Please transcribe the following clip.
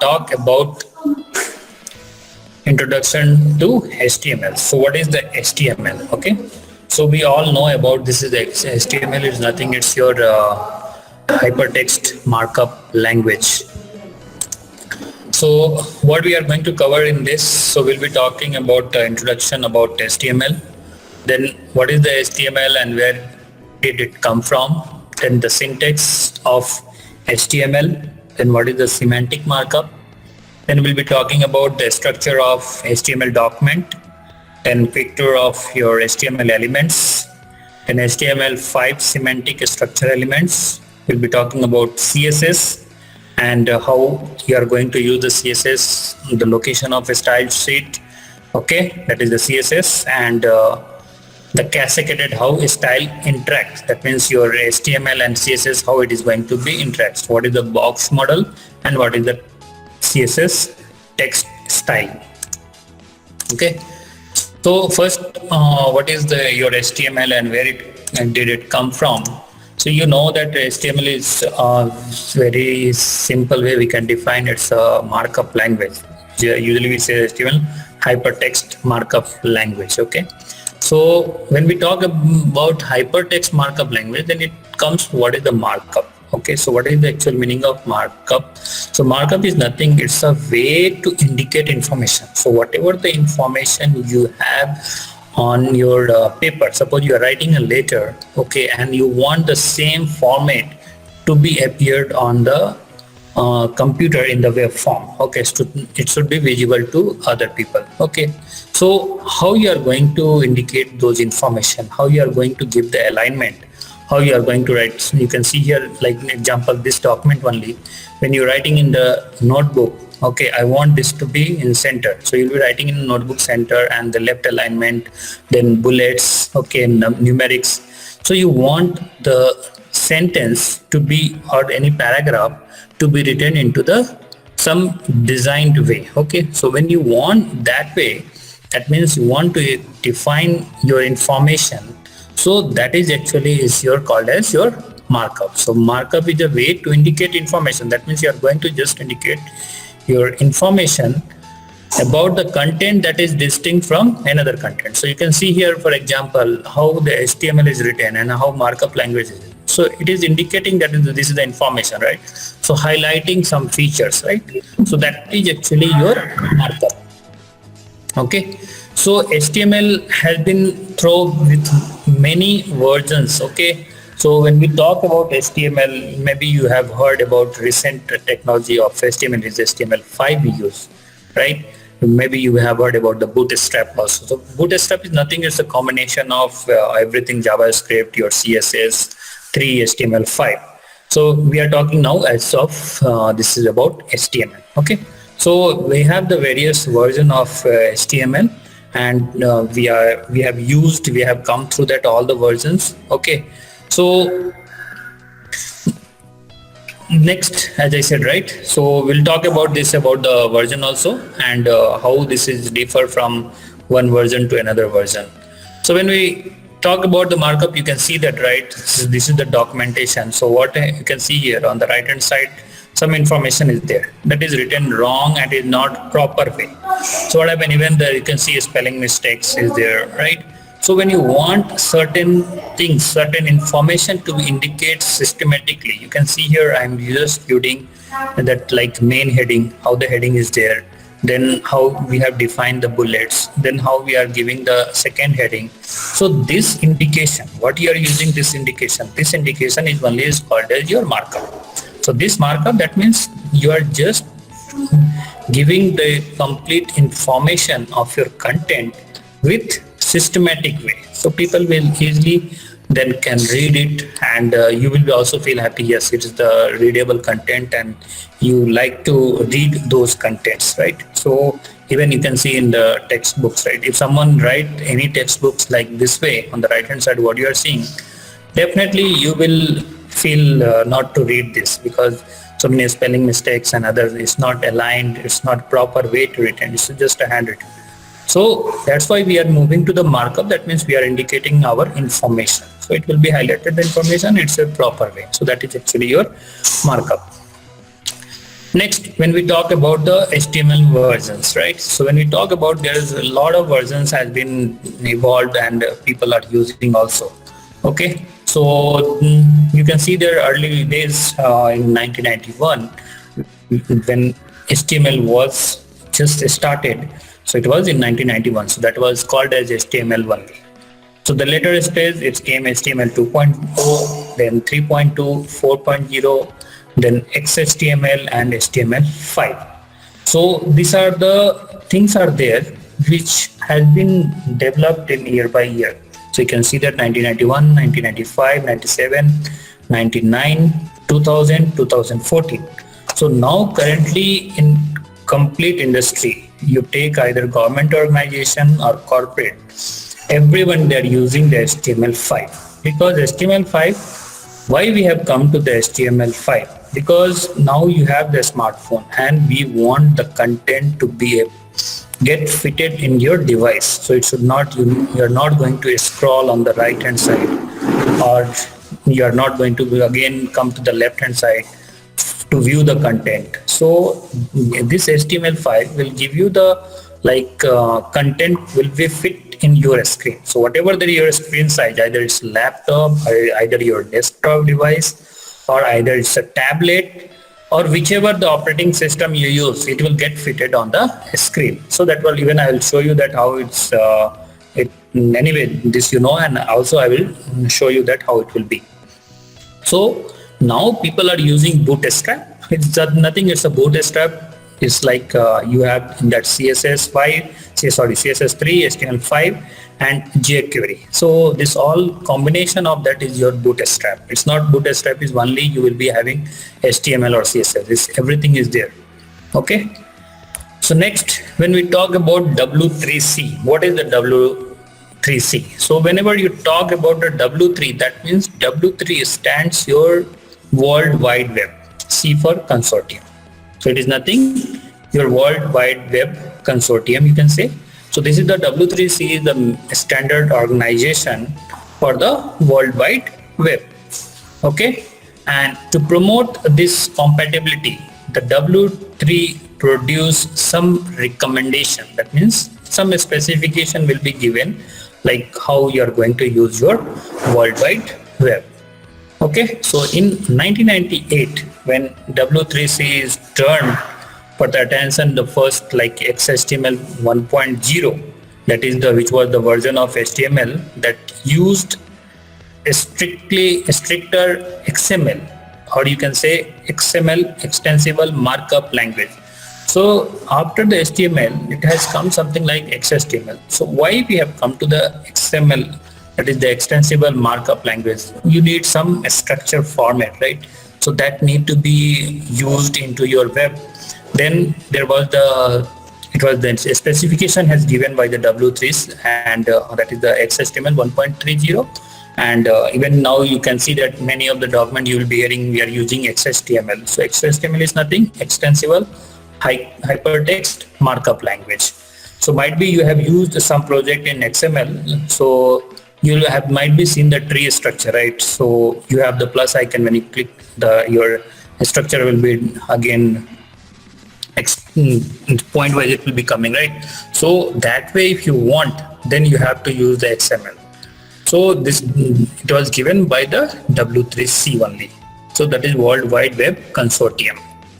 talk about introduction to HTML. So what is the HTML? Okay, so we all know about this is the HTML is nothing, it's your hypertext markup language. So what we are going to cover in this, so we'll be talking about introduction about HTML, then what is the HTML and where did it come from, then the syntax of HTML, then what is the semantic markup, then we'll be talking about the structure of HTML document, then quick tour of your HTML elements, then HTML5 semantic structure elements. We'll be talking about CSS and how you are going to use the CSS, the location of a style sheet, okay, that is the CSS, and the cascaded how a style interacts, that means your HTML and CSS how it is going to be interacts, what is the box model and what is the CSS text style. Okay, so first what is the your HTML and where it and did it come from? So you know that HTML is very simple way we can define, it's a markup language. Usually we say HTML hypertext markup language. Okay, so when we talk about hypertext markup language, then it comes what is the markup. Okay, so what is the actual meaning of markup? So markup is nothing, it's a way to indicate information. So whatever the information you have on your paper, suppose you are writing a letter, okay, and you want the same format to be appeared on the computer in the web form, okay, so it should be visible to other people. Okay, so how you are going to indicate those information, how you are going to give the alignment, how you are going to write. So you can see here, like an example, this document only, when you're writing in the notebook, okay, I want this to be in center, so you'll be writing in notebook center and the left alignment, then bullets, okay, numerics. So you want the sentence to be, or any paragraph to be written into the some designed way. Okay, so when you want that way, that means you want to define your information, so that is actually is your called as your markup. So markup is a way to indicate information, that means you are going to just indicate your information about the content that is distinct from another content. So you can see here, for example, how the HTML is written and how markup language is. So it is indicating that this is the information, right? So highlighting some features, right? So that is actually your markup. Okay, so HTML has been through with many versions. Okay, so when we talk about HTML, maybe you have heard about recent technology of HTML is HTML5 we use, right? Maybe you have heard about the Bootstrap also. So Bootstrap is nothing, it's a combination of everything JavaScript, your CSS, 3 HTML5. So we are talking now as of this is about HTML. Okay, so we have the various version of HTML, and we have come through that all the versions. Okay, so next, as I said, right, so we'll talk about this about the version also, and how this is differ from one version to another version. So when we talk about the markup, you can see that, right, this is the documentation. So what you can see here on the right hand side, some information is there that is written wrong and is not proper way. So what happened, even there you can see spelling mistakes is there, right? So when you want certain things, certain information to indicate systematically, you can see here I'm just using that like main heading, how the heading is there, then how we have defined the bullets, then how we are giving the second heading. So this indication, what you are using this indication is only is called as your markup. So this markup, that means you are just giving the complete information of your content with systematic way, so people will easily then can read it, and you will also feel happy, yes, it is the readable content and you like to read those contents, right? So even you can see in the textbooks, right, if someone write any textbooks like this way on the right hand side, what you are seeing, definitely you will feel not to read this, because so many spelling mistakes and others, it's not aligned, it's not proper way to written, it's just a handwritten. So that's why we are moving to the markup. That means we are indicating our information. So it will be highlighted the information, it's a proper way. So that is actually your markup. Next, when we talk about the HTML versions, right? So when we talk about, there is a lot of versions has been evolved and people are using also. Okay, so you can see there early days in 1991 when HTML was just started. So it was in 1991. So that was called as HTML only. So the later stage, it came HTML 2.0, then 3.2, 4.0, then XHTML and HTML5. So these are the things are there which has been developed in year by year. So you can see that 1991, 1995, 97, 99, 2000, 2014. So now currently in complete industry, you take either government organization or corporate, everyone they are using the HTML5 because HTML5. Why we have come to the HTML5? Because now you have the smartphone and we want the content to be get fitted in your device. So it should not, you're not going to scroll on the right hand side, or you're not going to again come to the left hand side to view the content. So this HTML5 will give you the content will be fit in your screen. So whatever your screen size, either it's laptop or either your desktop device or either it's a tablet or whichever the operating system you use, it will get fitted on the screen. So that will, even I will show you that how it's anyway this and also I will show you that how it will be. So now people are using Bootstrap. It's nothing, it's a Bootstrap. It's like you have in that CSS3, HTML5 and jQuery. So this all combination of that is your Bootstrap. It's not Bootstrap is only you will be having HTML or CSS. Everything is there. Okay. So next, when we talk about W3C, what is the W3C? So whenever you talk about the W3, that means W3 stands your World Wide Web. C for consortium. So it is nothing, your World Wide Web Consortium, you can say. So this is the W3C, is the standard organization for the World Wide Web. Okay. And to promote this compatibility, the W3 produce some recommendation. That means some specification will be given, like how you are going to use your World Wide Web. Okay, so in 1998, when W3C is turned for the attention, the first XHTML 1.0, that is which was the version of HTML that used a stricter XML, or you can say XML, extensible markup language. So after the HTML, it has come something like XHTML. So why we have come to the XML? That is the extensible markup language. You need some structure format, right? So that need to be used into your web. Then there was the specification has given by the W3, and that is the XHTML 1.30. And even now you can see that many of the document you will be hearing we are using XHTML. So XHTML is nothing, extensible hypertext markup language. So might be you have used some project in XML. So you might be seen the tree structure, right? So you have the plus icon. When you click, your structure will be again point wise it will be coming, right? So that way, if you want, then you have to use the XML. So this it was given by the W3C only. So that is World Wide Web Consortium.